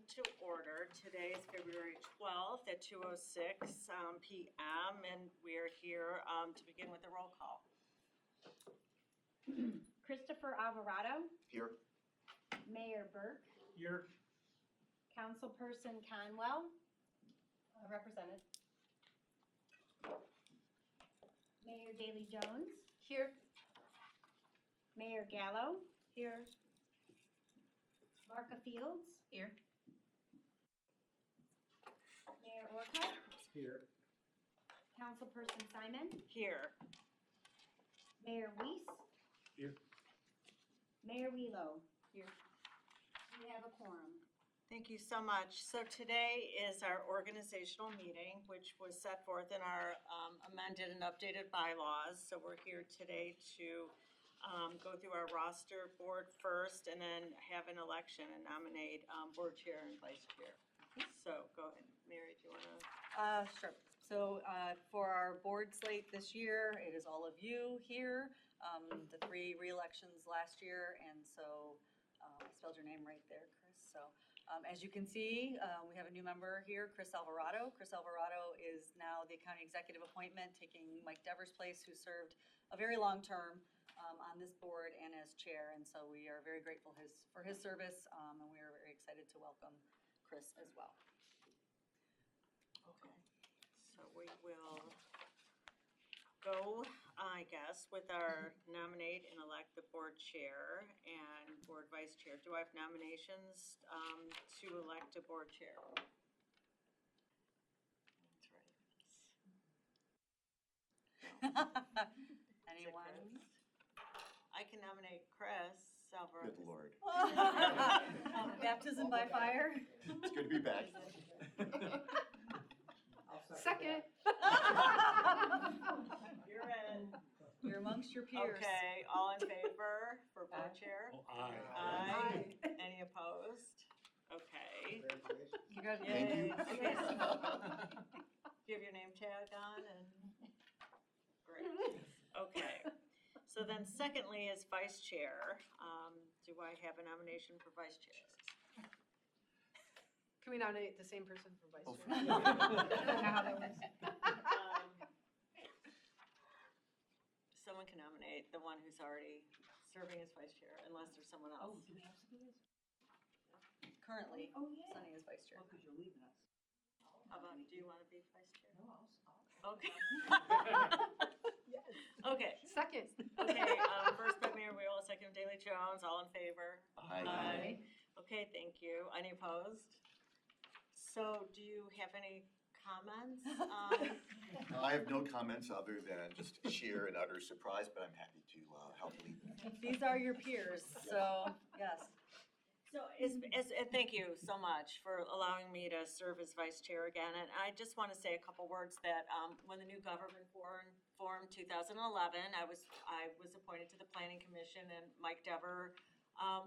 meeting to order. Today is February 12th at 2:06 p.m. and we are here to begin with the roll call. Christopher Alvarado, Here. Mayor Burke, Here. Councilperson Conwell, represented. Mayor Daley Jones, Here. Mayor Gallo, here. Marka Fields, Here. Mayor Orcutt, Here. Councilperson Simon, Here. Mayor Weiss, Here. Mayor Wheelo, here. We have a quorum. Thank you so much. So today is our organizational meeting, which was set forth in our amended and updated bylaws. So we're here today to go through our roster board first and then have an election and nominate board chair and vice chair. So go ahead, Mary, do you want to? Sure. So for our board slate this year, it is all of you here. The 3 re-elections last year, and so I spelled your name right there, Chris. So as you can see, we have a new member here, Chris Alvarado. Chris Alvarado is now the county executive appointment, taking Mike Dever's place, who served a very long term on this board and as chair. And so we are very grateful for his service, and we are very excited to welcome Chris as well. Okay, so we will go, I guess, with our nominate and elect the board chair and board vice chair. Do I have nominations to elect a board chair? That's right. Anyone? I can nominate Chris Alvarado. Good Lord. Baptism by fire. It's good to be back. Second. You're in. You're amongst your peers. Okay, all in favor for board chair? Oh, aye. Aye. Any opposed? Okay. Congratulations. Thank you. Do you have your name tag on and? Great. Okay. So then secondly is vice chair. Do I have a nomination for vice chair? Can we nominate the same person for vice Oh, chair? for- I don't know how that works. Someone can nominate the one who's already serving as vice chair, unless there's someone else. Do we have somebody currently? Sunny is vice chair. Because you're leaving us. How about, do you want to be vice chair? No, I'll. Okay. Okay, Second. okay, first by Mayor Wheeler, second Daley Jones, all in favor? Aye. Okay, thank you. Any opposed? So do you have any comments? I have no comments other than just sheer and utter surprise, but I'm happy to help lead. These are your peers, so yes. So thank you so much for allowing me to serve as vice chair again. And I just want to say a couple words that when the new government formed 2011, I was appointed to the Planning Commission, and Mike Dever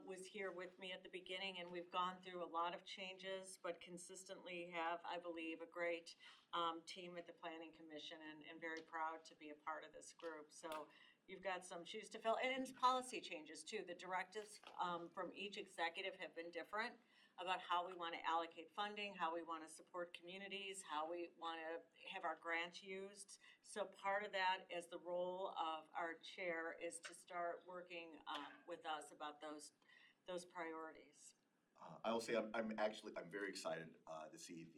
was here with me at the beginning, and we've gone through a lot of changes, but consistently have, I believe, a great team at the Planning Commission, and very proud to be a part of this group. So you've got some shoes to fill, and it's policy changes too. The directives from each executive have been different about how we want to allocate funding, how we want to support communities, how we want to have our grants used. So part of that is the role of our chair is to start working with us about those priorities. I will say I'm very excited to see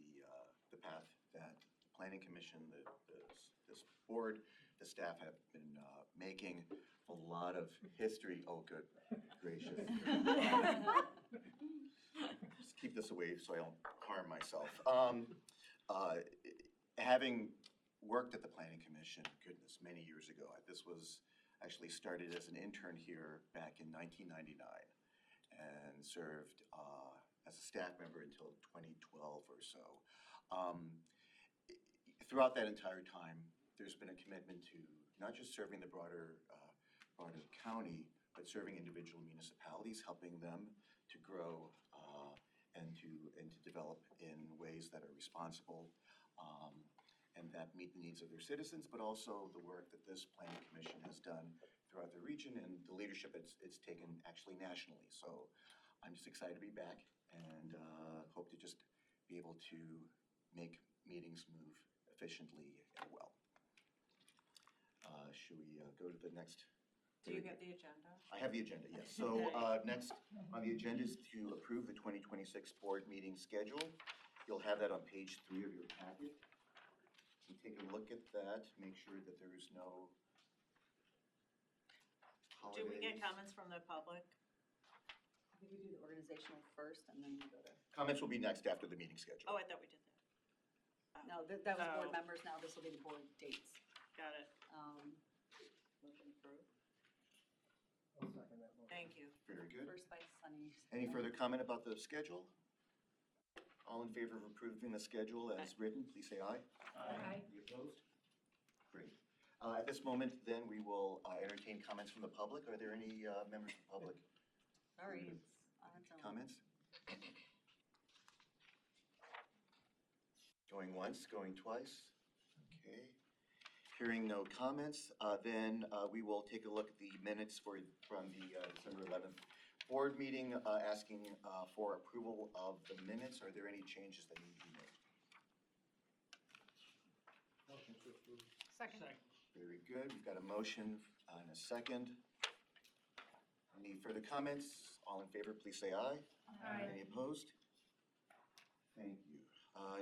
the path that the Planning Commission, this board, the staff have been making. A lot of history. Oh, good gracious. Just keep this away so I don't harm myself. Having worked at the Planning Commission, goodness, many years ago, this was actually started as an intern here back in 1999 and served as a staff member until 2012 or so. Throughout that entire time, there's been a commitment to not just serving the broader county, but serving individual municipalities, helping them to grow and to develop in ways that are responsible and that meet the needs of their citizens, but also the work that this Planning Commission has done throughout the region and the leadership it's taken actually nationally. So I'm just excited to be back and hope to be able to make meetings move efficiently and well. Should we go to the next? Do you get the agenda? I have the agenda, yes. So next on the agenda is to approve the 2026 board meeting schedule. You'll have that on page 3 of your packet. So take a look at that, make sure that there is no Do we get holidays. comments from the public? I think we do the organizational first and then we go to, Comments will be next after the meeting schedule. Oh, I thought we did that. no, that was board Oh. members, now this will be the board dates. Got it. Motion approved. Thank you. Very good. First by Sunny. Any further comment about the schedule? All in favor of approving the schedule as written, please say aye. Aye. Any opposed? Great. At this moment, then, we will entertain comments from the public. Are there any members of the public? Sorry, it's on its own. Comments? Going once, going twice? Okay. Hearing no comments, then we will take a look at the minutes from the December 11th board meeting, asking for approval of the minutes. Are there any changes that need to be made? Second. Very good. We've got a motion and a second. Any further comments? All in favor, please say aye. Aye. Any opposed? Thank you.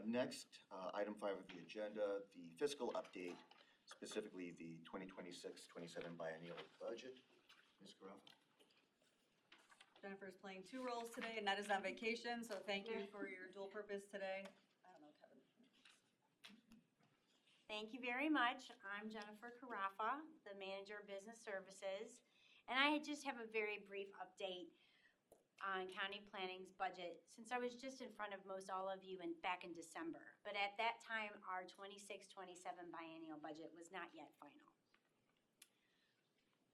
Next, item 5 of the agenda, the fiscal update, specifically the 2026-27 biennial budget. Ms. Carafa? Jennifer's playing 2 roles today, and that is on vacation, so thank you for your dual purpose today. I don't know, Kevin. Thank you very much. I'm Jennifer Carafa, the Manager of Business Services. And I just have a very brief update on county planning's budget, since I was just in front of most all of you back in December. But at that time, our 26-27 biennial budget was not yet final.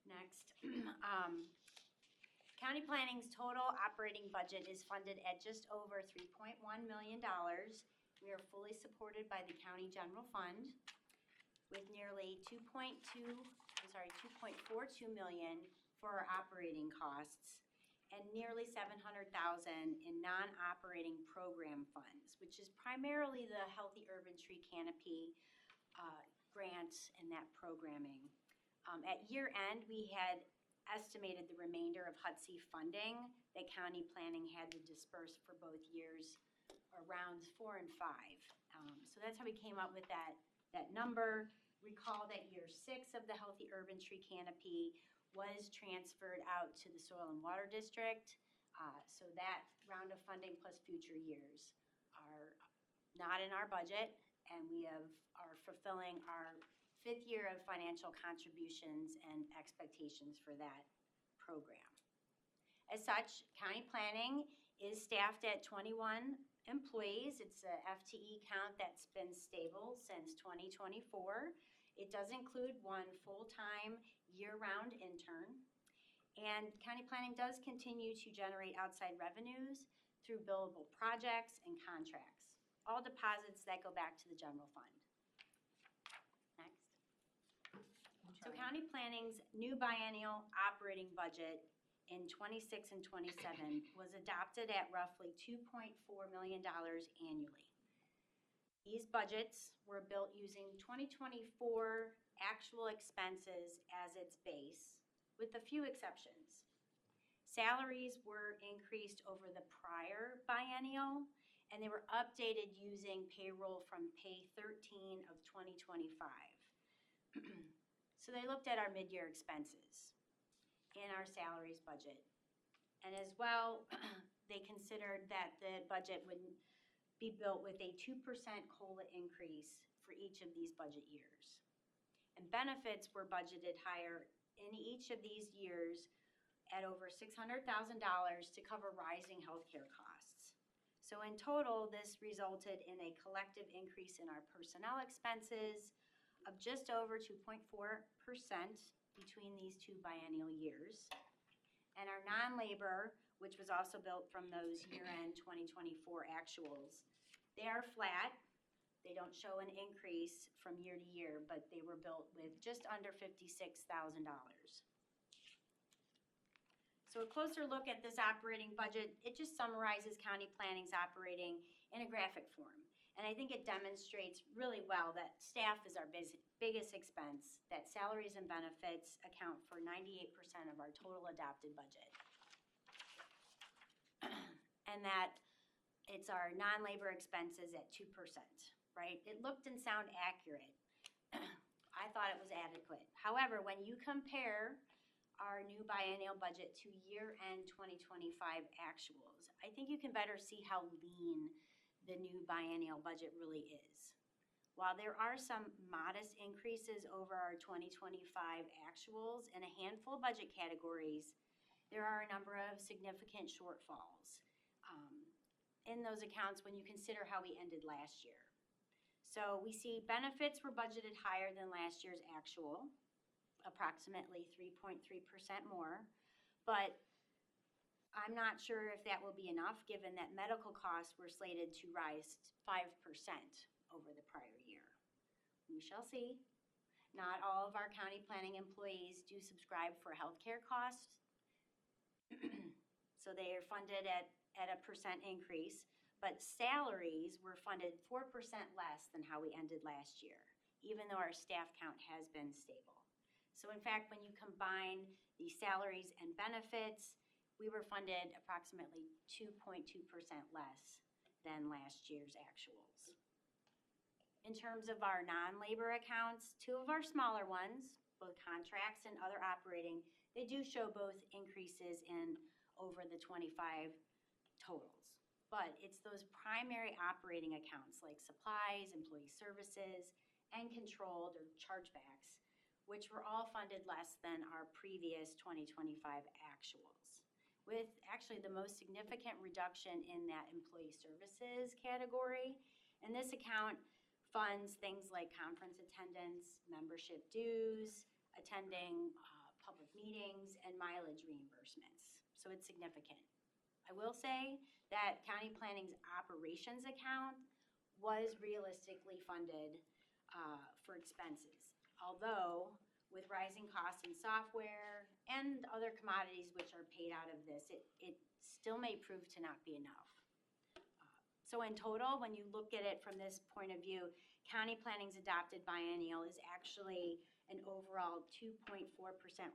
Next, county planning's total operating budget is funded at just over $3.1 million. We are fully supported by the county general fund with nearly 2.42 million for our operating costs and nearly 700,000 in non-operating program funds, which is primarily the Healthy Urban Tree Canopy grant and that programming. At year end, we had estimated the remainder of HUD-C funding that county planning had to disperse for both years, rounds 4 and 5. So that's how we came up with that number. Recall that year 6 of the Healthy Urban Tree Canopy was transferred out to the Soil and Water District. So that round of funding plus future years are not in our budget, and we are fulfilling our 5th year of financial contributions and expectations for that program. As such, county planning is staffed at 21 employees. It's a FTE count that's been stable since 2024. It does include 1 full-time year-round intern. And county planning does continue to generate outside revenues through billable projects and contracts, all deposits that go back to the general fund. Next. So county planning's new biennial operating budget in 26 and 27 was adopted at roughly $2.4 million annually. These budgets were built using 2024 actual expenses as its base, with a few exceptions. Salaries were increased over the prior biennial, and they were updated using payroll from Pay 13 of 2025. So they looked at our mid-year expenses in our salaries budget. And as well, they considered that the budget would be built with a 2% COLA increase for each of these budget years. And benefits were budgeted higher in each of these years at over $600,000 to cover rising healthcare costs. So in total, this resulted in a collective increase in our personnel expenses of just over 2.4% between these 2 biennial years. And our non-labor, which was also built from those year-end 2024 actuals, they are flat. They don't show an increase from year to year, but they were built with just under $56,000. So a closer look at this operating budget, it just summarizes county planning's operating in a graphic form. And I think it demonstrates really well that staff is our biggest expense, that salaries and benefits account for 98% of our total adopted budget. And that it's our non-labor expenses at 2%, right? It looked and sounded accurate. I thought it was adequate. However, when you compare our new biennial budget to year-end 2025 actuals, I think you can better see how lean the new biennial budget really is. While there are some modest increases over our 2025 actuals in a handful of budget categories, there are a number of significant shortfalls in those accounts when you consider how we ended last year. So we see benefits were budgeted higher than last year's actual, approximately 3.3% more, but I'm not sure if that will be enough given that medical costs were slated to rise 5% over the prior year. We shall see. Not all of our county planning employees do subscribe for healthcare costs, so they are funded at a percent increase, but salaries were funded 4% less than how we ended last year, even though our staff count has been stable. So in fact, when you combine the salaries and benefits, we were funded approximately 2.2% less than last year's actuals. In terms of our non-labor accounts, two of our smaller ones, both contracts and other operating, they do show both increases in over the 25 totals. But it's those primary operating accounts like supplies, employee services, and controlled or chargebacks, which were all funded less than our previous 2025 actuals, with actually the most significant reduction in that employee services category. And this account funds things like conference attendance, membership dues, attending public meetings, and mileage reimbursements. So it's significant. I will say that county planning's operations account was realistically funded for expenses, although with rising costs in software and other commodities which are paid out of this, it still may prove to not be enough. So in total, when you look at it from this point of view, county planning's adopted biennial is actually an overall 2.4%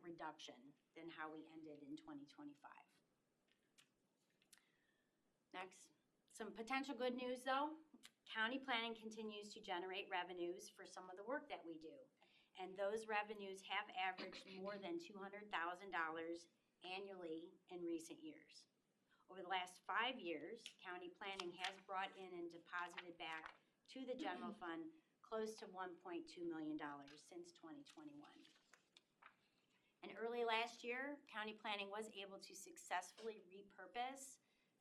reduction than how we ended in 2025. Next, some potential good news though. County planning continues to generate revenues for some of the work that we do. And those revenues have averaged more than $200,000 annually in recent years. Over the last 5 years, county planning has brought in and deposited back to the general fund close to $1.2 million since 2021. And early last year, county planning was able to successfully repurpose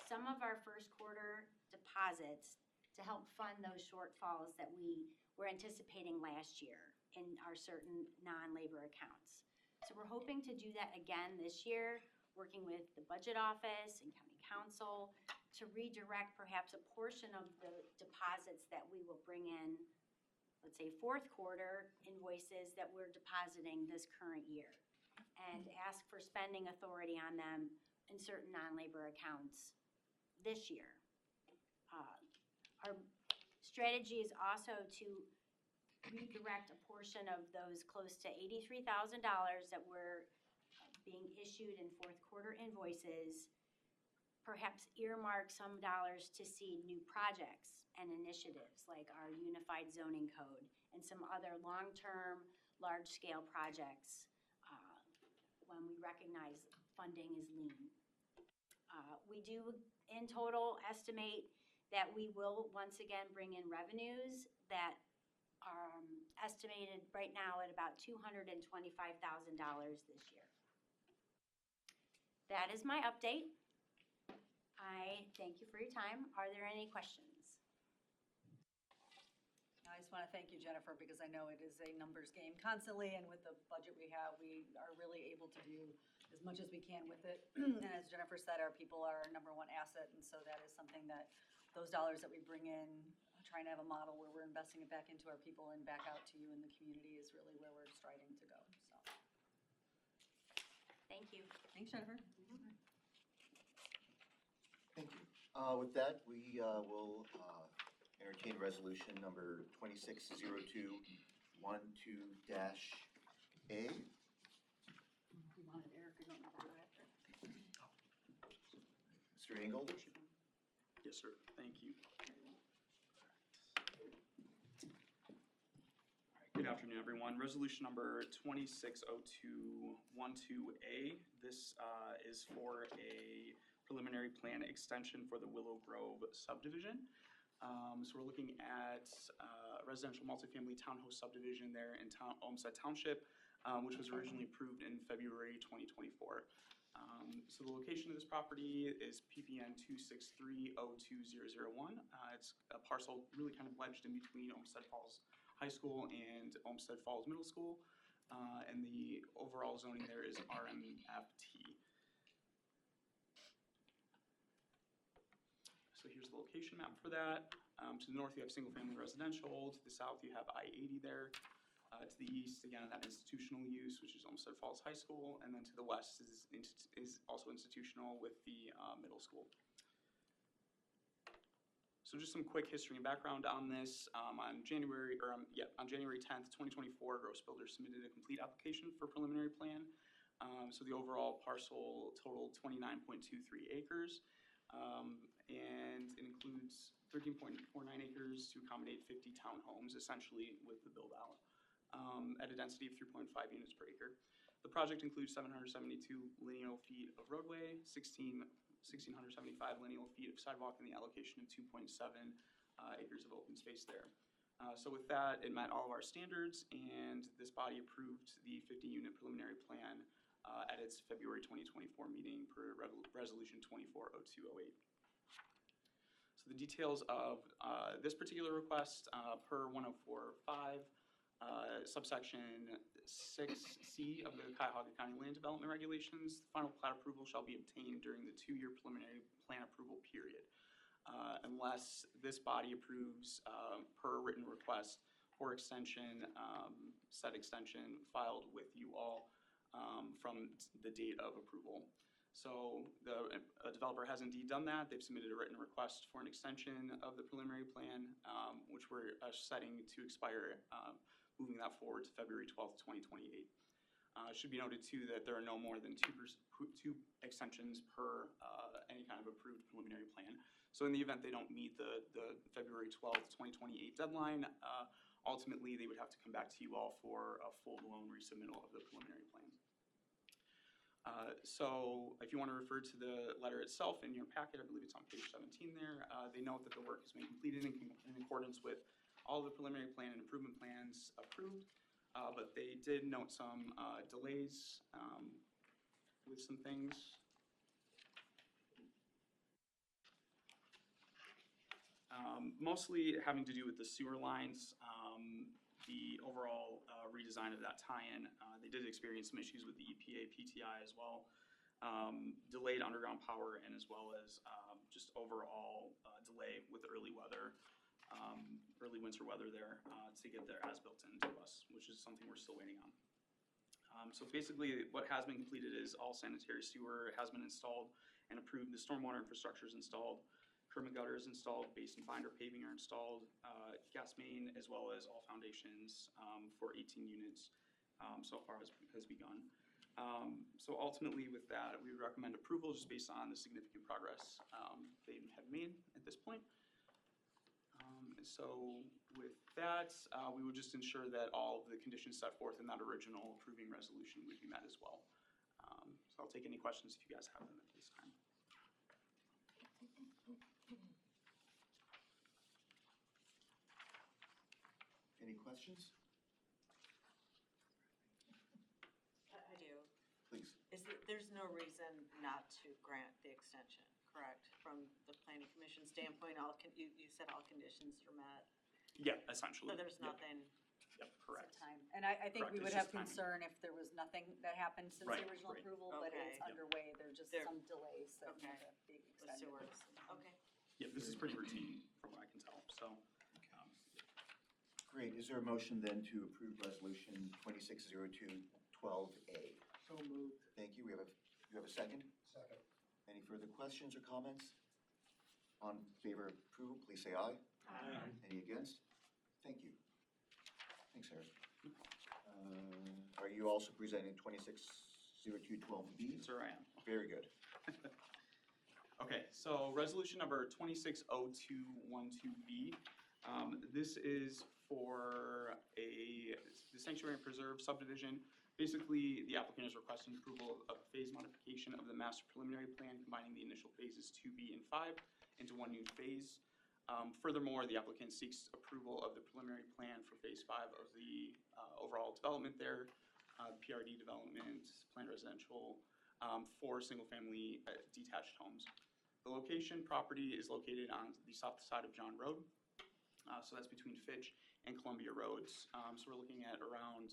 some of our first quarter deposits to help fund those shortfalls that we were anticipating last year in our certain non-labor accounts. So we're hoping to do that again this year, working with the budget office and county council to redirect perhaps a portion of the deposits that we will bring in, let's say fourth quarter invoices that we're depositing this current year, and ask for spending authority on them in certain non-labor accounts this year. Our strategy is also to redirect a portion of those close to $83,000 that were being issued in fourth quarter invoices, perhaps earmark some dollars to seed new projects and initiatives like our unified zoning code and some other long-term, large-scale projects when we recognize funding is lean. We do, in total, estimate that we will once again bring in revenues that are estimated right now at about $225,000 this year. That is my update. I thank you for your time. Are there any questions? I just want to thank you, Jennifer, because I know it is a numbers game constantly, and with the budget we have, we are really able to do as much as we can with it. And as Jennifer said, our people are our number one asset, and so that is something that those dollars that we bring in, trying to have a model where we're investing it back into our people and back out to you in the community is really where we're striving to go. So, Thank you. thanks, Jennifer. With that, we will entertain resolution number 260212-A. You wanted Eric, you don't know that. Mr. Engel? Yes, sir. Thank you. Good afternoon, everyone. Resolution number 260212A. This is for a preliminary plan extension for the Willow Grove subdivision. So we're looking at a residential multifamily townhouse subdivision there in Olmsted Township, which was originally approved in February 2024. So the location of this property is PPN 263-02001. It's a parcel really kind of wedged in between Olmsted Falls High School and Olmsted Falls Middle School, and the overall zoning there is RMFT. So here's the location map for that. To the north, you have single-family residential. To the south, you have I-80 there. To the east, again, that institutional use, which is Olmsted Falls High School, and then to the west is also institutional with the middle school. So just some quick history and background on this. On January 10th, 2024, Gross Builders submitted a complete application for preliminary plan. So the overall parcel totaled 29.23 acres, and it includes 13.49 acres to accommodate 50 townhomes, essentially with the build-out, at a density of 3.5 units per acre. The project includes 772 lineal feet of roadway, 1,675 lineal feet of sidewalk, and the allocation of 2.7 acres of open space there. So with that, it met all of our standards, and this body approved the 50-unit preliminary plan at its February 2024 meeting per Resolution 240208. So the details of this particular request per 104.5, subsection 6C of the Cuyahoga County Land Development Regulations, the final plat approval shall be obtained during the 2-year preliminary plan approval period, unless this body approves per written request for extension, said extension filed with you all from the date of approval. So the developer has indeed done that. They've submitted a written request for an extension of the preliminary plan, which we're setting to expire, moving that forward to February 12th, 2028. It should be noted too that there are no more than two extensions per any kind of approved preliminary plan. So in the event they don't meet the February 12th, 2028 deadline, ultimately they would have to come back to you all for a full-blown resubmittal of the preliminary plan. So if you want to refer to the letter itself in your packet, I believe it's on page 17 there, they note that the work has been completed in accordance with all of the preliminary plan and improvement plans approved, but they did note some delays with some things. Mostly having to do with the sewer lines, the overall redesign of that tie-in. They did experience some issues with the EPA PTI as well, delayed underground power, and as well as just overall delay with early weather. Early winter weather there to get their as-built into us, which is something we're still waiting on. So basically what has been completed is all sanitary sewer has been installed and approved. The stormwater infrastructure is installed, curb and gutter is installed, base and binder paving are installed, gas main, as well as all foundations for 18 units so far has begun. So ultimately with that, we would recommend approval just based on the significant progress they have made at this point. So with that, we would just ensure that all of the conditions set forth in that original approving resolution would be met as well. So I'll take any questions if you guys have them at this time. Any questions? I do. Please. There's no reason not to grant the extension, correct? From the planning commission standpoint, you said all conditions are met, Yeah, essentially. so there's Yep. nothing. Yep, correct. Time. And I think we Correct, would it's have just timing. concern if there was nothing that happened since Right, the original right. approval, but Okay. it's Yep. underway. There are just There- some delays that need Okay. to be The extended. sewers, okay. Yeah, this is pretty routine from what I can tell, so. Great. Is there a motion then to approve resolution 260212A? So moved. Thank you. You have a second? Second. Any further questions or comments? On favor of approval, please say aye. Aye. Any against? Thank you. Thanks, Eric. Are you also presenting 260212B? Sir, I am. Very good. Okay, so resolution number 260212B. This is for the Sanctuary and Preserve subdivision. Basically, the applicant is requesting approval of phase modification of the master preliminary plan, combining the initial phases 2B and 5 into one new phase. Furthermore, the applicant seeks approval of the preliminary plan for phase 5 of the overall development there, PRD development, planned residential, for single-family detached homes. The location property is located on the south side of John Road, so that's between Fitch and Columbia Roads. So we're looking at around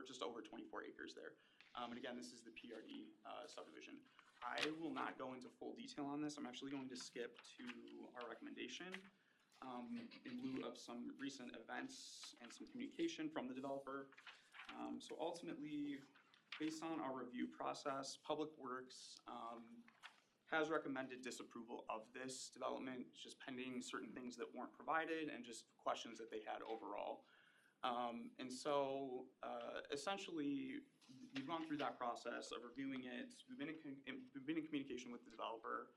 just over 24 acres there. And again, this is the PRD subdivision. I will not go into full detail on this. I'm actually going to skip to our recommendation in lieu of some recent events and some communication from the developer. So ultimately, based on our review process, Public Works has recommended disapproval of this development, just pending certain things that weren't provided and just questions that they had overall. And so essentially, we've gone through that process of reviewing it. We've been in communication with the developer.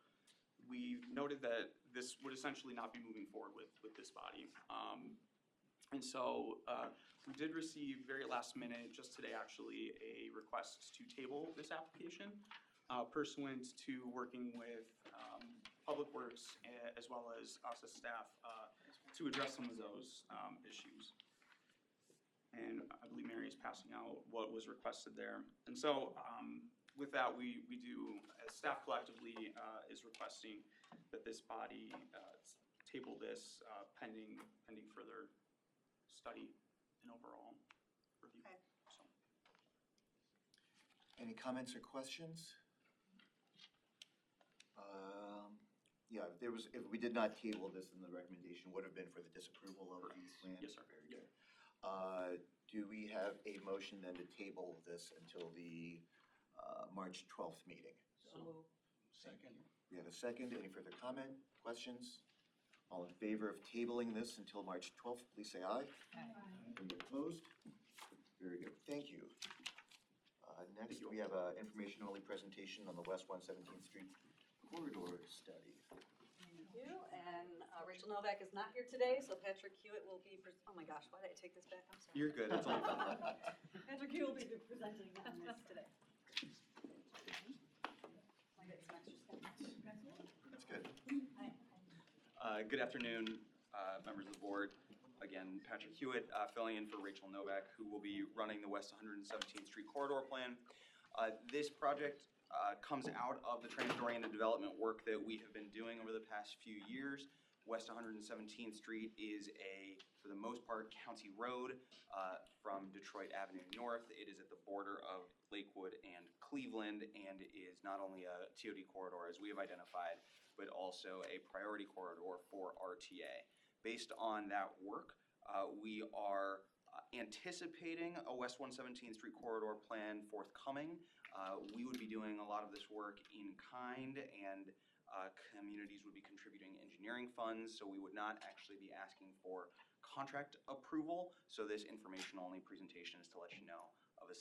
We've noted that this would essentially not be moving forward with this body. And so we did receive very last minute, just today actually, a request to table this application pursuant to working with Public Works as well as us as staff to address some of those issues. And I believe Mary is passing out what was requested there. And so with that, we do, as staff collectively is requesting that this body table this pending further study and overall review. Okay. So. Any comments or questions? Yeah, if we did not table this, then the recommendation would have been for the disapproval of the plan. Yes, sir. Very good. Do we have a motion then to table this until the March 12th meeting? So moved. Second. We have a second. Any further comment, questions? All in favor of tabling this until March 12th, please say aye. Any opposed? Very good. Thank you. Next, we have an information-only presentation on the West 117th Street corridor study. Thank you, and Rachel Novak is not here today, so Patrick Hewitt will be, oh my gosh, why did I take this back? I'm sorry. You're good. That's all. Patrick Hewitt will be presenting on this today. I get some extra stuff. That's good. Good afternoon, members of the board. Again, Patrick Hewitt, filling in for Rachel Novak, who will be running the West 117th Street corridor plan. This project comes out of the transit-oriented development work that we have been doing over the past few years. West 117th Street is for the most part, county road from Detroit Avenue North. It is at the border of Lakewood and Cleveland, and is not only a TOD corridor as we have identified, but also a priority corridor for RTA. Based on that work, we are anticipating a West 117th Street corridor plan forthcoming. We would be doing a lot of this work in kind, and communities would be contributing engineering funds, so we would not actually be asking for contract approval. So this information-only presentation is to let you know of a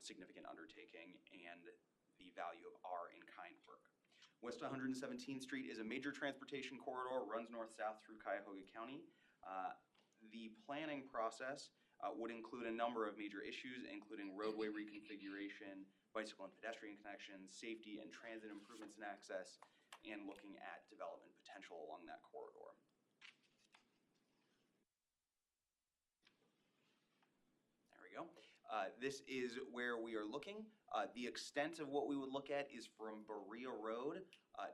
significant undertaking and the value of our in-kind work. West 117th Street is a major transportation corridor, runs north-south through Cuyahoga County. The planning process would include a number of major issues, including roadway reconfiguration, bicycle and pedestrian connections, safety and transit improvements and access, and looking at development potential along that corridor. There we go. This is where we are looking. The extent of what we would look at is from Berea Road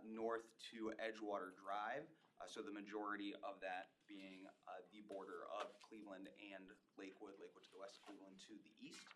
north to Edgewater Drive. So the majority of that being the border of Cleveland and Lakewood, Lakewood to the west, Cleveland to the east.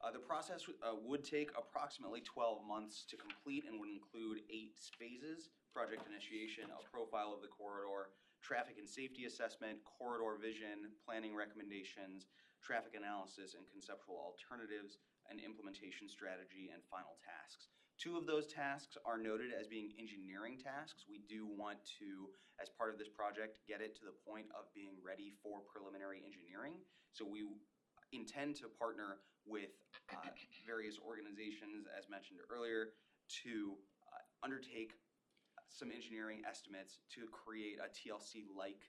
The process would take approximately 12 months to complete and would include 8 phases: project initiation, a profile of the corridor, traffic and safety assessment, corridor vision, planning recommendations, traffic analysis and conceptual alternatives, and implementation strategy and final tasks. 2 of those tasks are noted as being engineering tasks. We do want to, as part of this project, get it to the point of being ready for preliminary engineering. So we intend to partner with various organizations, as mentioned earlier, to undertake some engineering estimates to create a TLCI-like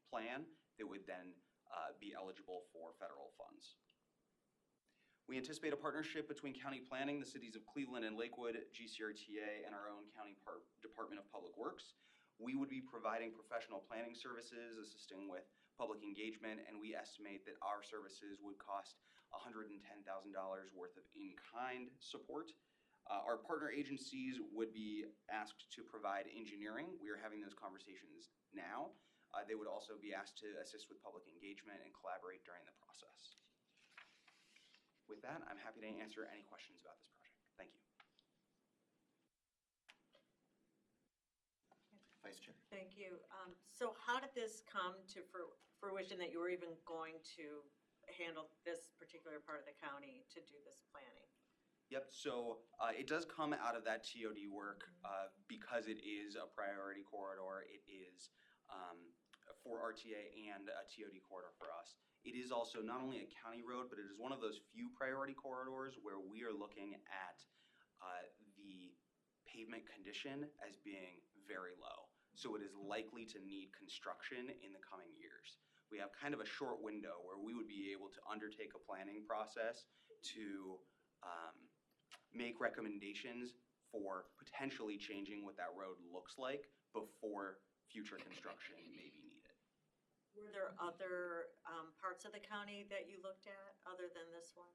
plan that would then be eligible for federal funds. We anticipate a partnership between county planning, the cities of Cleveland and Lakewood, GCRTA, and our own county Department of Public Works. We would be providing professional planning services, assisting with public engagement, and we estimate that our services would cost $110,000 worth of in-kind support. Our partner agencies would be asked to provide engineering. We are having those conversations now. They would also be asked to assist with public engagement and collaborate during the process. With that, I'm happy to answer any questions about this project. Thank you. Vice Chair. Thank you. So how did this come to fruition that you were even going to handle this particular part of the county to do this planning? Yep, so it does come out of that TOD work because it is a priority corridor. It is for RTA and a TOD corridor for us. It is also not only a county road, but it is one of those few priority corridors where we are looking at the pavement condition as being very low. So it is likely to need construction in the coming years. We have kind of a short window where we would be able to undertake a planning process to make recommendations for potentially changing what that road looks like before future construction may be needed. Were there other parts of the county that you looked at other than this one?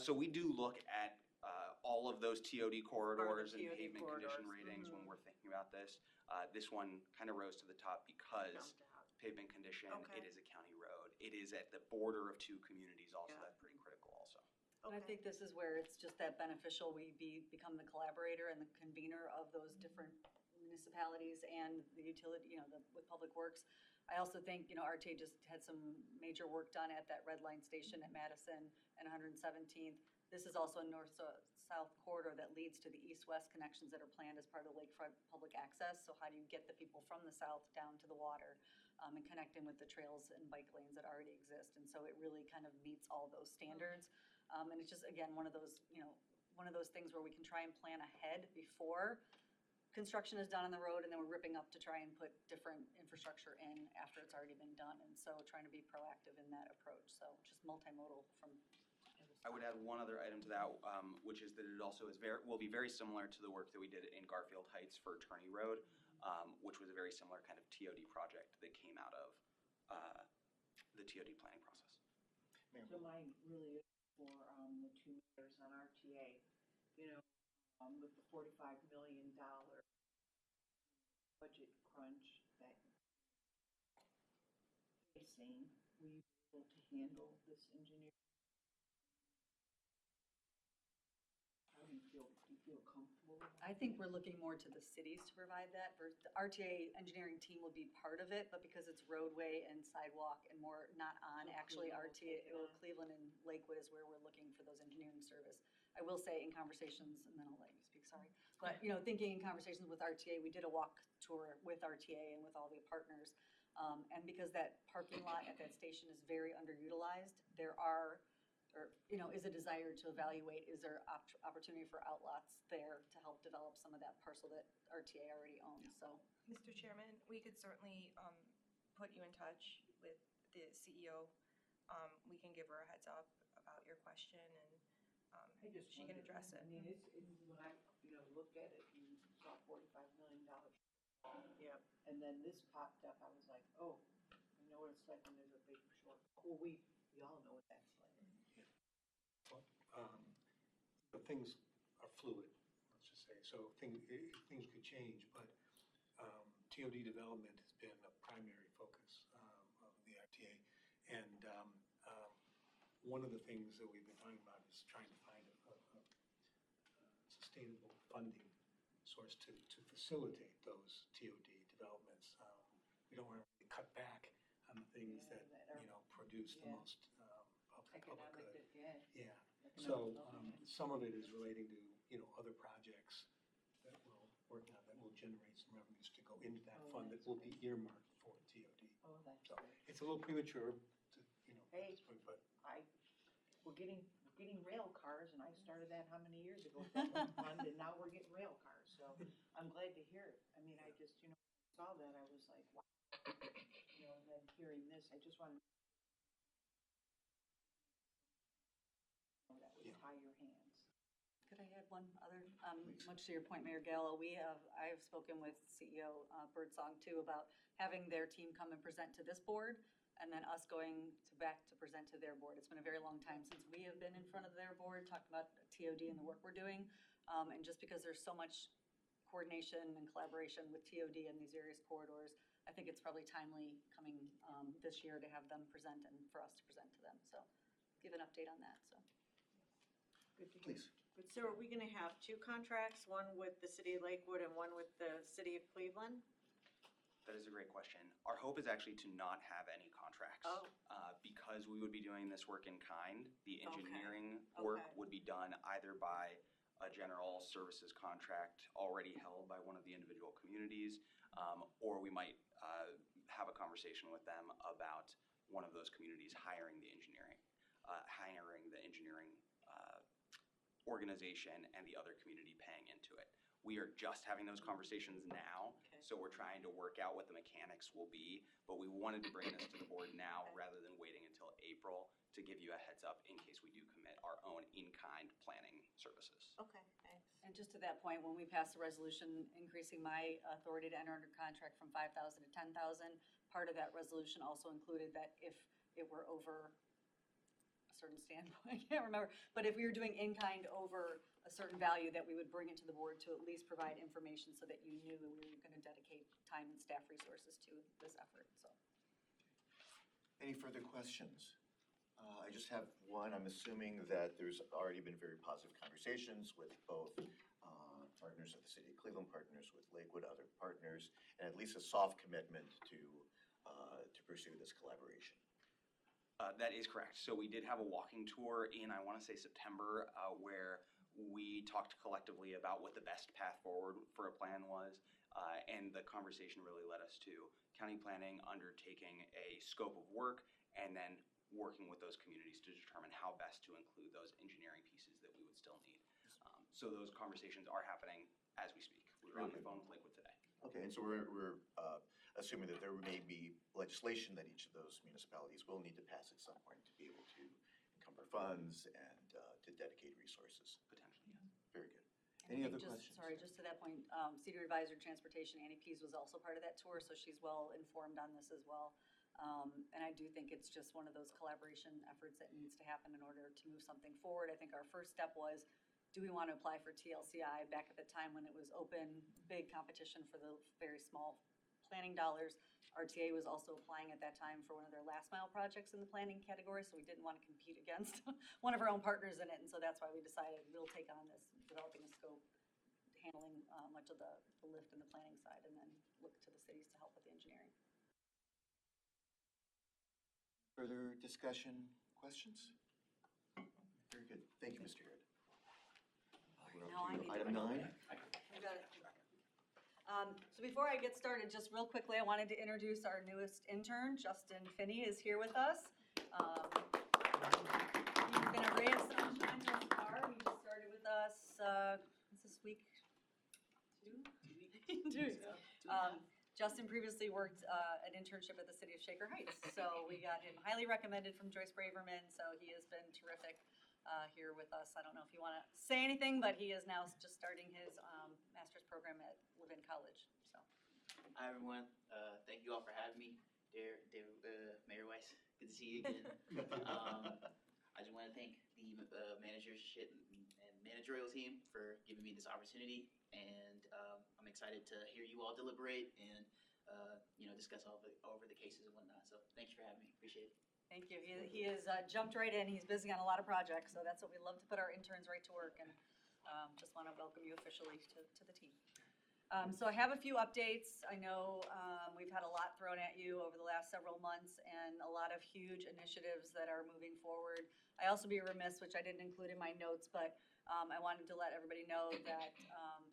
So we do look at all of those TOD corridors and TOD pavement condition corridors. ratings when we're thinking about this. This one kind of rose to the top because Jumped out. pavement condition, Okay. it is a county road. It is at the border of 2 communities also, Yeah. that's pretty critical also. And I think this is where it's just that beneficial, we become the collaborator and the convener of those different municipalities and the utility, with Public Works. I also think, RTA just had some major work done at that red line station at Madison and 117th. This is also a north-south corridor that leads to the east-west connections that are planned as part of the lakefront public access. So how do you get the people from the south down to the water and connect in with the trails and bike lanes that already exist? And so it really kind of meets all those standards. And it's just, again, one of those things where we can try and plan ahead before construction is done on the road, and then we're ripping up to try and put different infrastructure in after it's already been done. And so trying to be proactive in that approach. So just multimodal from. I would add one other item to that, which is that it also will be very similar to the work that we did in Garfield Heights for Turney Road, which was a very similar kind of TOD project that came out of the TOD planning process. So mine really is for the 2 mayors on RTA, with the $45 million budget crunch that facing, were you able to handle this engineering? How do you feel? Do you feel comfortable? I think we're looking more to the cities to provide that. The RTA engineering team will be part of it, but because it's roadway and sidewalk and more not on actually RTA, or Cleveland and Lakewood is where we're looking for those engineering service. I will say in conversations, and then I'll let you speak, sorry. But, thinking in conversations with RTA, we did a walk tour with RTA and with all the partners. And because that parking lot at that station is very underutilized, is a desire to evaluate, is there opportunity for outlots there to help develop some of that parcel that RTA already owns, so. Mr. Chairman, we could certainly put you in touch with the CEO. We can give her a heads up about your question, and she can address it. I mean, it's when I, looked at it, you saw $45 million. Yep. And then this popped up, I was like, oh, I know what it's like when there's a big short. Well, we all know what that's like. Things are fluid, let's just say, so things could change, but TOD development has been a primary focus of the RTA, and one of the things that we've been talking about is trying to find a sustainable funding source to facilitate those TOD developments. We don't want to really cut back on the things that produce the most public good. Economic, yeah. Yeah, so some of it is relating to, other projects that we're working on that will generate some revenues to go into that fund that will be earmarked for TOD. Oh, that's So great. it's a little premature to, at Hey. this point, but We're getting rail cars, and I started that how many years ago, that one fund, and now we're getting rail cars, so I'm glad to hear it. I mean, I just, saw that, I was like, wow. And then hearing this, I just wanted that would Yeah. tie your hands. Could I add one other, Please. much to your point, Mayor Gallo, I have spoken with CEO Birdsong too about having their team come and present to this board and then us going back to present to their board. It's been a very long time since we have been in front of their board, talking about TOD and the work we're doing. And just because there's so much coordination and collaboration with TOD in these various corridors, I think it's probably timely coming this year to have them present and for us to present to them. So give an update on that, so. Good to hear. Please. Good So are we gonna have two contracts, one with the city of Lakewood and one with the city of Cleveland? That is a great question. Our hope is actually to not have any contracts. Oh. Because we would be doing this work in kind, the Okay. engineering work Okay. would be done either by a general services contract already held by one of the individual communities, or we might have a conversation with them about one of those communities hiring the engineering organization and the other community paying into it. We are just having those conversations now, Okay. so we're trying to work out what the mechanics will be, but we wanted to bring this to the board now rather than waiting until April to give you a heads up in case we do commit our own in-kind planning services. Okay, thanks. And just to that point, when we passed the resolution increasing my authority to enter under contract from 5,000 to 10,000, part of that resolution also included that if it were over a certain standpoint, I can't remember, but if we were doing in-kind over a certain value, that we would bring it to the board to at least provide information so that you knew that we were going to dedicate time and staff resources to this effort, so. Any further questions? I just have one. I'm assuming that there's already been very positive conversations with both partners of the city of Cleveland, partners with Lakewood, other partners, and at least a soft commitment to pursue this collaboration. That is correct. So we did have a walking tour in, I want to say September, where we talked collectively about what the best path forward for a plan was. And the conversation really led us to county planning undertaking a scope of work and then working with those communities to determine how best to include those engineering pieces that we would still need. So those conversations are happening as we speak. We were on the phone with Lakewood today. Okay, and so we're assuming that there may be legislation that each of those municipalities will need to pass at some point to be able to encumber funds and to dedicate resources. Potentially, yes. Very good. And Any I other think questions? Sorry, just to that point, Senior Advisor Transportation, Annie Pease, was also part of that tour, so she's well informed on this as well. And I do think it's just one of those collaboration efforts that needs to happen in order to move something forward. I think our first step was, do we want to apply for TLCI back at the time when it was open, big competition for the very small planning dollars. RTA was also applying at that time for one of their last mile projects in the planning category, so we didn't want to compete against one of our own partners in it, and so that's why we decided we'll take on this, developing a scope, handling much of the lift and the planning side, and then look to the cities to help with the engineering. Further discussion, questions? Very good. Thank you, Mr. Harrod. We're Now I up need to to- item 9. You got it. So before I get started, just real quickly, I wanted to introduce our newest intern, Justin Finney is here with us. He's been a ray of sunshine thus far. He just started with us, what's this week? 2 weeks. Justin previously worked an internship at the city of Shaker Heights, so we got him highly recommended from Joyce Braverman, so he has been terrific here with us. I don't know if you want to say anything, but he is now just starting his master's program at Levin College, so. Hi, everyone. Thank you all for having me. Dear Mayor Weiss, good to see you again. I just want to thank the managership and managerial team for giving me this opportunity, and I'm excited to hear you all deliberate and discuss over the cases and whatnot. So thanks for having me. Appreciate it. Thank you. He has jumped right in. He's busy on a lot of projects, so that's what we love to put our interns right to work, and just want to welcome you officially to the team. So I have a few updates. I know we've had a lot thrown at you over the last several months and a lot of huge initiatives that are moving forward. I also be remiss, which I didn't include in my notes, but I wanted to let everybody know that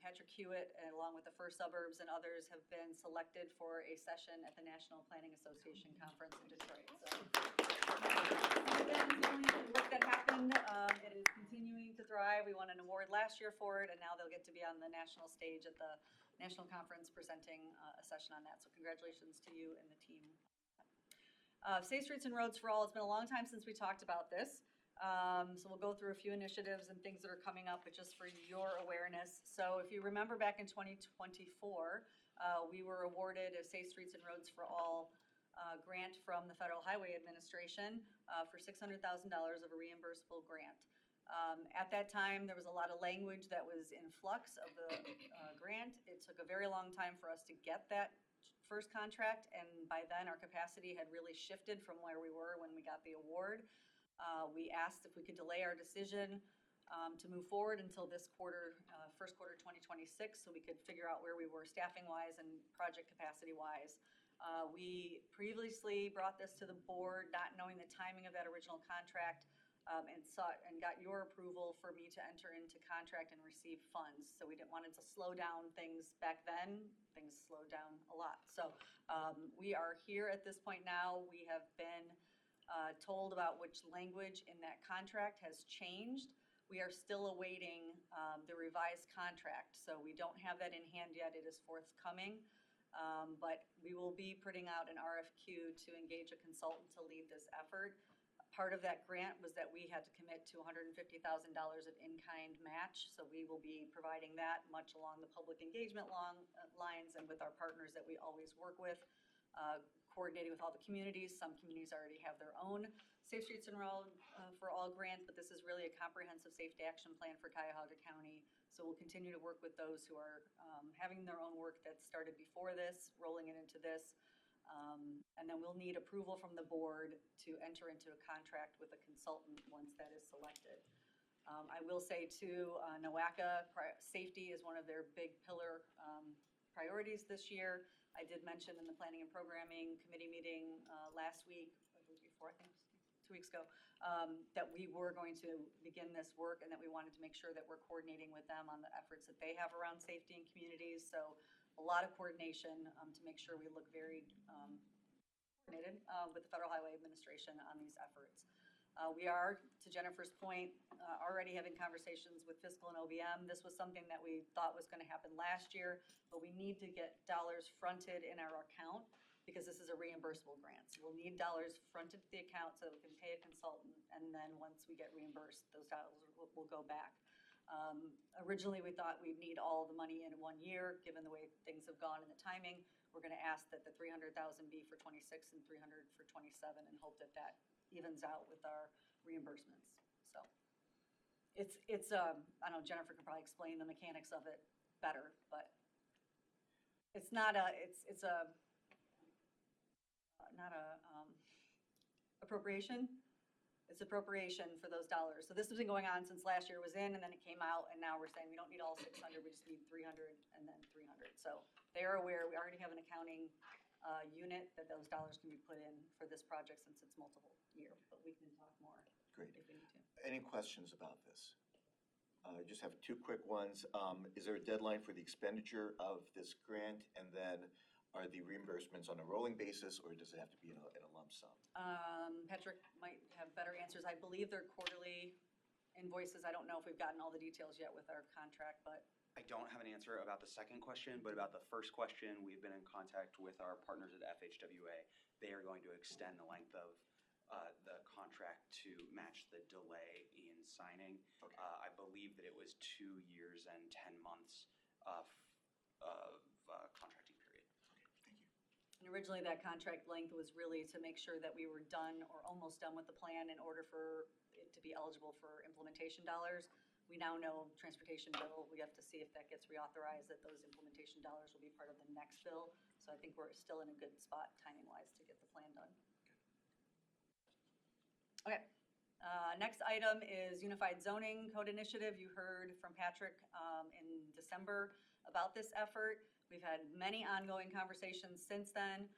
Patrick Hewitt, along with the First Suburbs and others, have been selected for a session at the National Planning Association Conference in Detroit. So work that happened, it is continuing to thrive. We won an award last year for it, and now they'll get to be on the national stage at the national conference presenting a session on that. So congratulations to you and the team. Safe Streets and Roads for All, it's been a long time since we talked about this. So we'll go through a few initiatives and things that are coming up, but just for your awareness. So if you remember back in 2024, we were awarded a Safe Streets and Roads for All grant from the Federal Highway Administration for $600,000 of a reimbursable grant. At that time, there was a lot of language that was in flux of the grant. It took a very long time for us to get that first contract, and by then our capacity had really shifted from where we were when we got the award. We asked if we could delay our decision to move forward until this quarter, first quarter 2026, so we could figure out where we were staffing-wise and project capacity-wise. We previously brought this to the board, not knowing the timing of that original contract, and got your approval for me to enter into contract and receive funds. So we didn't want it to slow down things back then. Things slowed down a lot. So we are here at this point now. We have been told about which language in that contract has changed. We are still awaiting the revised contract, so we don't have that in hand yet. It is forthcoming, but we will be putting out an RFQ to engage a consultant to lead this effort. Part of that grant was that we had to commit to $150,000 of in-kind match, so we will be providing that much along the public engagement lines and with our partners that we always work with, coordinating with all the communities. Some communities already have their own Safe Streets and Roads for All grant, but this is really a comprehensive safety action plan for Cuyahoga County. So we'll continue to work with those who are having their own work that started before this, rolling it into this. And then we'll need approval from the board to enter into a contract with a consultant once that is selected. I will say too, NOACA safety is one of their big pillar priorities this year. I did mention in the Planning and Programming Committee meeting last week, or the week before, I think 2 weeks ago, that we were going to begin this work and that we wanted to make sure that we're coordinating with them on the efforts that they have around safety in communities. So a lot of coordination to make sure we look very coordinated with the Federal Highway Administration on these efforts. We are, to Jennifer's point, already having conversations with fiscal and OBM. This was something that we thought was going to happen last year, but we need to get dollars fronted in our account because this is a reimbursable grant. So we'll need dollars fronted to the account so that we can pay a consultant, and then once we get reimbursed, those dollars will go back. Originally, we thought we'd need all the money in 1 year, given the way things have gone and the timing. We're going to ask that the $300,000 be for 26 and $300,000 for 27, and hope that that evens out with our reimbursements. So it's I don't know, Jennifer could probably explain the mechanics of it better, but it's not a appropriation. It's appropriation for those dollars. So this has been going on since last year was in, and then it came out, and now we're saying we don't need all 600, we just need 300 and then 300. So they are aware, we already have an accounting unit that those dollars can be put in for this project since it's multiple year, but we can talk more Great. if we need to. Any questions about this? I just have two quick ones. Is there a deadline for the expenditure of this grant? And then are the reimbursements on a rolling basis, or does it have to be in a lump sum? Patrick might have better answers. I believe they're quarterly invoices. I don't know if we've gotten all the details yet with our contract, but I don't have an answer about the second question, but about the first question, we've been in contact with our partners at FHWA. They are going to extend the length of the contract to match the delay in signing. Okay. I believe that it was 2 years and 10 months of contracting period. Okay, thank you. and originally that contract length was really to make sure that we were done or almost done with the plan in order for it to be eligible for implementation dollars. We now know transportation bill, we have to see if that gets reauthorized, that those implementation dollars will be part of the next bill. So I think we're still in a good spot timing-wise to get the plan done. Okay, next item is Unified Zoning Code Initiative. You heard from Patrick in December about this effort. We've had many ongoing conversations since then.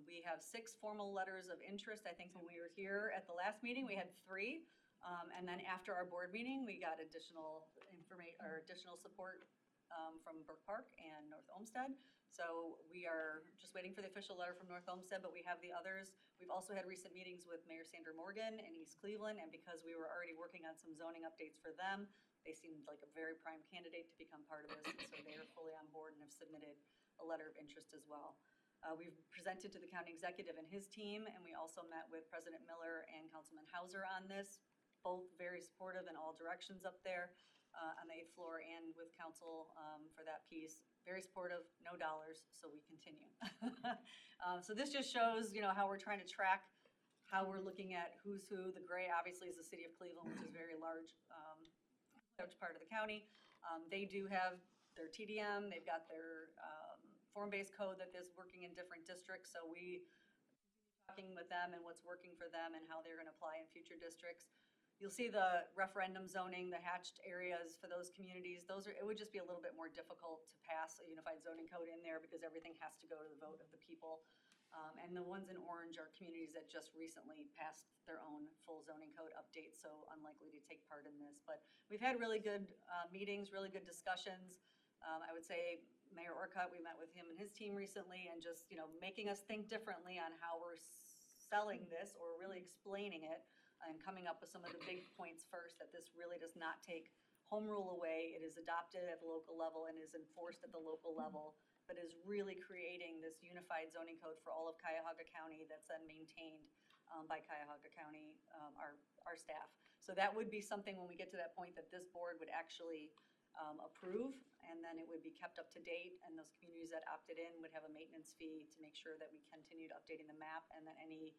We have 6 formal letters of interest. I think when we were here at the last meeting, we had 3. And then after our board meeting, we got additional additional support from Burke Park and North Olmsted. So we are just waiting for the official letter from North Olmsted, but we have the others. We've also had recent meetings with Mayor Sandra Morgan in East Cleveland, and because we were already working on some zoning updates for them, they seemed like a very prime candidate to become part of this, and so they are fully on board and have submitted a letter of interest as well. We've presented to the county executive and his team, and we also met with President Miller and Councilman Hauser on this, both very supportive in all directions up there on the 8th floor and with council for that piece. Very supportive, no dollars, so we continue. So this just shows, how we're trying to track how we're looking at who's who. The gray obviously is the city of Cleveland, which is very large part of the county. They do have their TDM, they've got their form-based code that is working in different districts, so we continue talking with them and what's working for them and how they're gonna apply in future districts. You'll see the referendum zoning, the hatched areas for those communities. It would just be a little bit more difficult to pass a unified zoning code in there because everything has to go to the vote of the people. And the ones in orange are communities that just recently passed their own full zoning code update, so unlikely to take part in this. But we've had really good meetings, really good discussions. I would say Mayor Orcutt, we met with him and his team recently, and just, making us think differently on how we're selling this or really explaining it and coming up with some of the big points first, that this really does not take home rule away. It is adopted at the local level and is enforced at the local level, but is really creating this unified zoning code for all of Cuyahoga County that's then maintained by Cuyahoga County, our staff. So that would be something when we get to that point that this board would actually approve, and then it would be kept up to date, and those communities that opted in would have a maintenance fee to make sure that we continued updating the map, and then any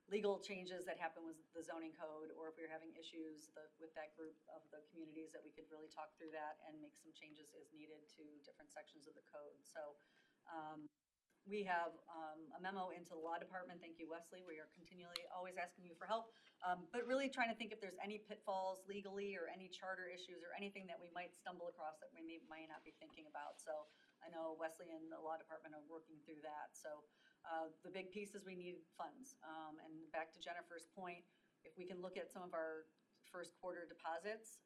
legal changes that happen with the zoning code, or if we were having issues with that group of the communities, that we could really talk through that and make some changes as needed to different sections of the code. So we have a memo into the law department. Thank you, Wesley. We are continually always asking you for help, but really trying to think if there's any pitfalls legally or any charter issues or anything that we might stumble across that we might not be thinking about. So I know Wesley and the law department are working through that. So the big piece is we need funds. And back to Jennifer's point, if we can look at some of our first quarter deposits,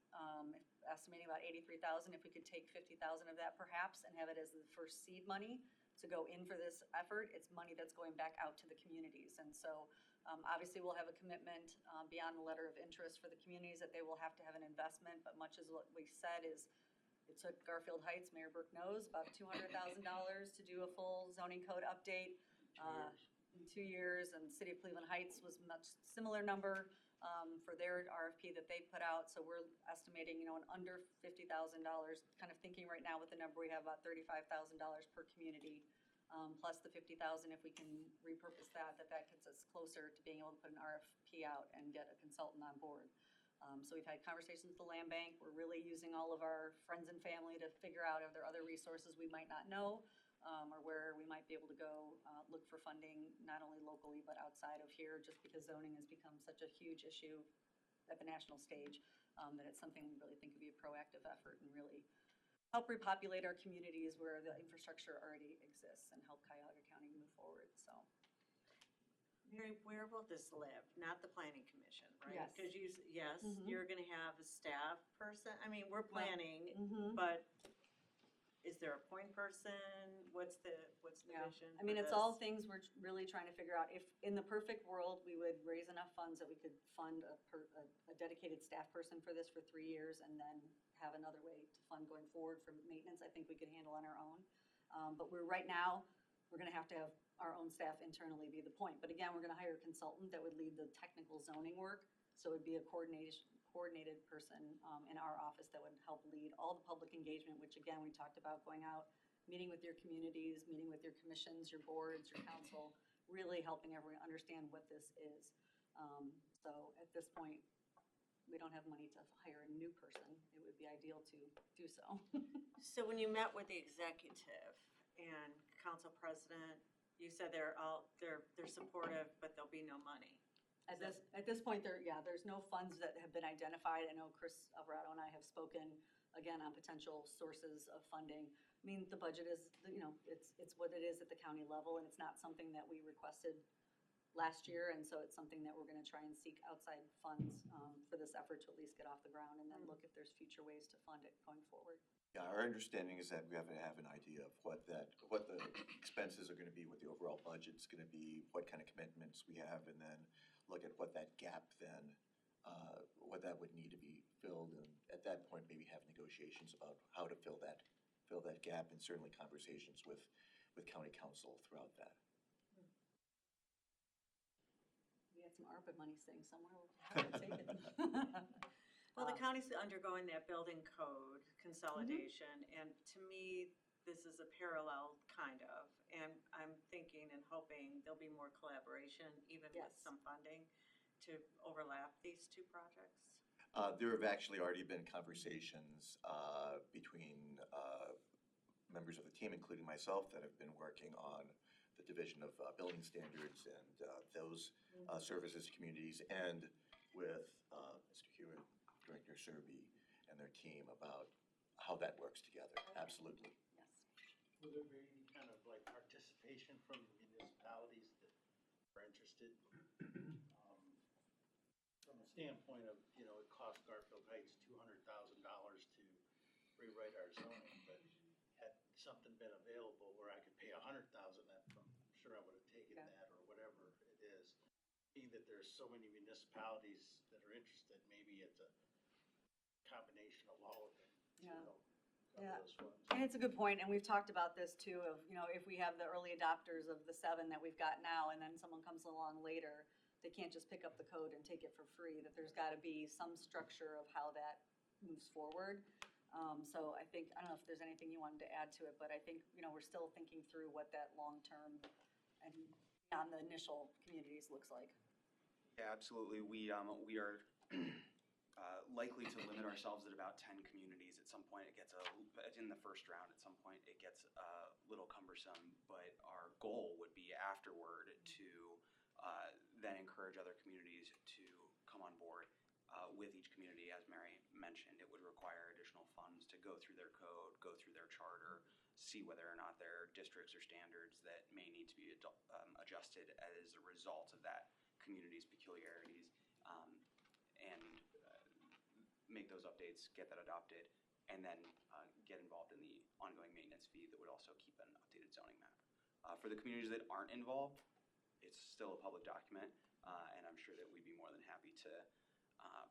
estimating about 83,000, if we could take 50,000 of that perhaps and have it as the first seed money to go in for this effort, it's money that's going back out to the communities. And so obviously we'll have a commitment beyond the letter of interest for the communities that they will have to have an investment, but much as what we said is it took Garfield Heights, Mayor Burke knows, about $200,000 to do a full zoning code update in 2 years, and the City of Cleveland Heights was much similar number for their RFP that they put out. So we're estimating, an under $50,000, kind of thinking right now with the number we have about $35,000 per community, plus the $50,000 if we can repurpose that gets us closer to being able to put an RFP out and get a consultant on board. So we've had conversations with the land bank. We're really using all of our friends and family to figure out if there are other resources we might not know, or where we might be able to go look for funding, not only locally but outside of here, just because zoning has become such a huge issue at the national stage, that it's something we really think would be a proactive effort and really help repopulate our communities where the infrastructure already exists and help Cuyahoga County move forward, so. Mary, where will this live? Not the planning commission, right? Yes. Because Mhm. you're gonna have a staff person. I mean, we're planning, Mhm. but is there a point person? What's the Yeah. vision I mean, for it's all this? things we're really trying to figure out. If, in the perfect world, we would raise enough funds that we could fund a dedicated staff person for this for 3 years and then have another way to fund going forward for maintenance, I think we could handle on our own. But right now, we're gonna have to have our own staff internally be the point. But again, we're gonna hire a consultant that would lead the technical zoning work. So it'd be a coordinated person in our office that would help lead all the public engagement, which again, we talked about going out, meeting with your communities, meeting with your commissions, your boards, your council, really helping everyone understand what this is. So at this point, we don't have money to hire a new person. It would be ideal to do so. So when you met with the executive and council president, you said they're supportive, but there'll be no money. At this point, there's no funds that have been identified. I know Chris Alvarado and I have spoken again on potential sources of funding. I mean, the budget is, it's what it is at the county level, and it's not something that we requested last year, and so it's something that we're gonna try and seek outside funds for this effort to at least get off the ground, and then look if there's future ways to fund it going forward. Yeah, our understanding is that we have to have an idea of what the expenses are gonna be, what the overall budget's gonna be, what kind of commitments we have, and then look at what that gap then, what that would need to be filled, and at that point, maybe have negotiations about how to fill that gap, and certainly conversations with county council throughout that. We had some ARPA money sitting somewhere, we'll have to take it. Well, the county's undergoing that building code consolidation, and to me, this is a parallel kind of. And I'm thinking and hoping there'll be more collaboration, even with Yes. some funding, to overlap these two projects. There have actually already been conversations between members of the team, including myself, that have been working on the division of building standards and those services to communities, and with Mr. Hewitt, Director Serby, and their team about how that works together. Absolutely. Yes. Will there be any kind of like participation from the municipalities that are interested? From a standpoint of, you know, it cost Garfield Heights $200,000 to rewrite our zoning, but had something been available where I could pay $100,000, I'm sure I would have taken Yeah. that, or whatever it is. Being that there's so many municipalities that are interested, maybe it's a combination of all of them. Yeah. To help Yeah. cover those funds. And it's a good point, and we've talked about this too, of, you know, if we have the early adopters of the 7 that we've got now, and then someone comes along later, they can't just pick up the code and take it for free, that there's gotta be some structure of how that moves forward. So I think, I don't know if there's anything you wanted to add to it, but I think, you know, we're still thinking through what that long-term and beyond the initial communities looks like. Yeah, absolutely. We are likely to limit ourselves at about 10 communities. At some point, it gets in the first round, at some point, it gets a little cumbersome, but our goal would be afterward to then encourage other communities to come on board with each community. As Mary mentioned, it would require additional funds to go through their code, go through their charter, see whether or not there are districts or standards that may need to be adjusted as a result of that community's peculiarities, and make those updates, get that adopted, and then get involved in the ongoing maintenance fee that would also keep an updated zoning map. For the communities that aren't involved, it's still a public document, and I'm sure that we'd be more than happy to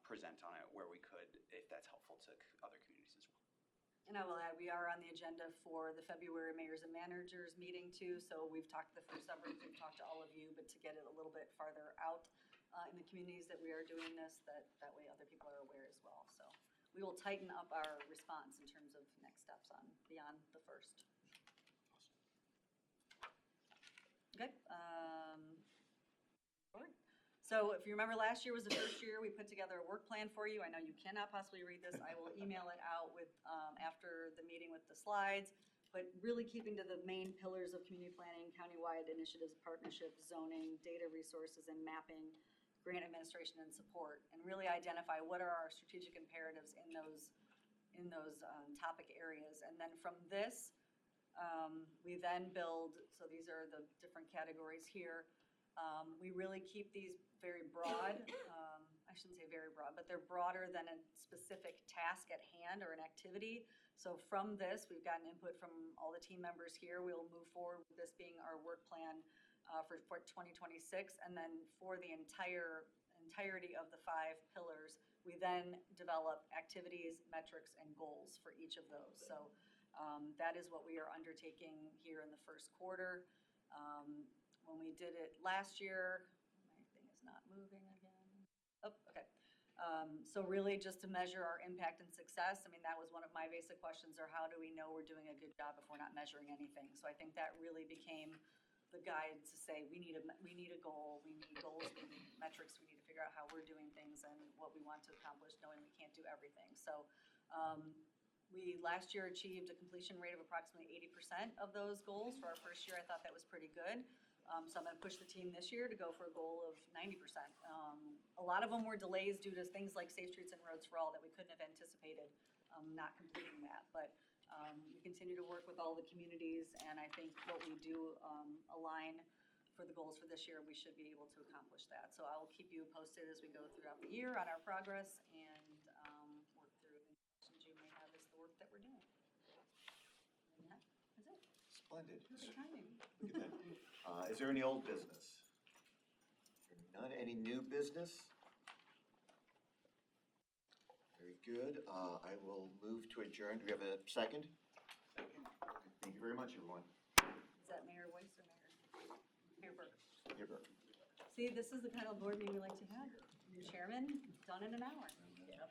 present on it where we could, if that's helpful to other communities as well. And I will add, we are on the agenda for the February Mayors and Managers meeting too, so we've talked to the first suburbs, we've talked to all of you, but to get it a little bit farther out in the communities that we are doing this, that way other people are aware as well. So we will tighten up our response in terms of next steps on beyond the first. Okay. All right. So if you remember, last year was the first year we put together a work plan for you. I know you cannot possibly read this. I will email it out with, after the meeting with the slides, but really keeping to the main pillars of community planning, countywide initiatives, partnerships, zoning, data resources, and mapping, grant administration and support, and really identify what are our strategic imperatives in those topic areas. And then from this, we then build, so these are the different categories here. We really keep these very broad. I shouldn't say very broad, but they're broader than a specific task at hand or an activity. So from this, we've gotten input from all the team members here. We'll move forward with this being our work plan for 2026. And then for the entirety of the 5 pillars, we then develop activities, metrics, and goals for each of those. So that is what we are undertaking here in the first quarter. When we did it last year, my thing is not moving again. Oh, okay. So really just to measure our impact and success. I mean, that was one of my basic questions, or how do we know we're doing a good job if we're not measuring anything? So I think that really became the guide to say, we need a goal, we need goals, we need metrics, we need to figure out how we're doing things and what we want to accomplish, knowing we can't do everything. So we last year achieved a completion rate of approximately 80% of those goals. For our first year, I thought that was pretty good. So I'm going to push the team this year to go for a goal of 90%. A lot of them were delays due to things like Safe Streets and Roads for All that we couldn't have anticipated not completing that. But we continue to work with all the communities, and I think what we do align for the goals for this year, we should be able to accomplish that. So I will keep you posted as we go throughout the year on our progress and work through any questions you may have as the work that we're doing. And that is it. Splendid. Perfect timing. Look at that. Is there any old business? Hearing none, any new business? Very good. I will move to adjourn. Do we have a second? Second. Thank you very much, everyone. Is that Mayor Weiss or Mayor Burke? Here, Burke. See, this is the kind of board meeting we like to have. Chairman, done in an hour. Go.